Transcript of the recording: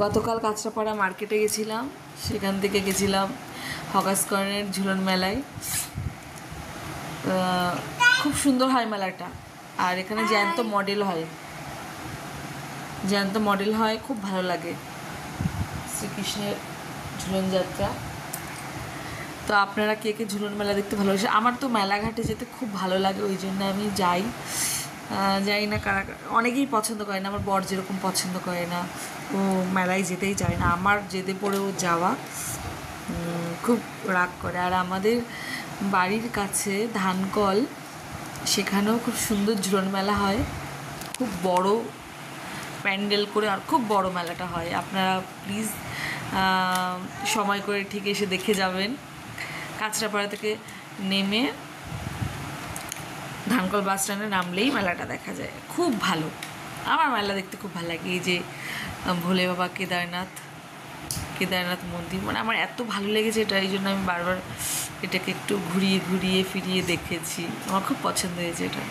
গতকাল কাঁচরাপাড়া মার্কেটে গেছিলাম, সেখান থেকে গেছিলাম হকার্স কর্নারের ঝুলন মেলায়। খুব সুন্দর হয় মেলাটা, আর এখানে জ্যান্ত মডেল হয়, খুব ভালো লাগে। শ্রীকৃষ্ণের ঝুলন যাত্রা। তো আপনারা কে কে ঝুলন মেলা দেখতে ভালোবাসে? আমার তো মেলাঘাটে যেতে খুব ভালো লাগে, ওই জন্য আমি যাই। না কারা, অনেকেই পছন্দ করে না, আমার বর যেরকম পছন্দ করে না, ও মেলায় যেতেই চায় না। আমার যেতে পড়েও যাওয়া খুব রাগ করে। আর আমাদের বাড়ির কাছে ধানকল, সেখানেও খুব সুন্দর ঝুলন মেলা হয়, খুব বড় প্যান্ডেল করে, আর খুব বড় মেলাটা হয়। আপনারা প্লিজ সময় করে ঠিক এসে দেখে যাবেন। কাঁচরাপাড়া থেকে নেমে ধানকল বাস স্ট্যান্ডে নামলেই মেলাটা দেখা যায়, খুব ভালো। আমার মেলা দেখতে খুব ভালো লাগে। এই যে ভোলে বাবা কেদারনাথ মন্দির, মানে আমার এত ভালো লেগেছে এটা, এই জন্য আমি বারবার এটাকে একটু ঘুরিয়ে ফিরিয়ে দেখেছি। আমার খুব পছন্দ হয়েছে এটা।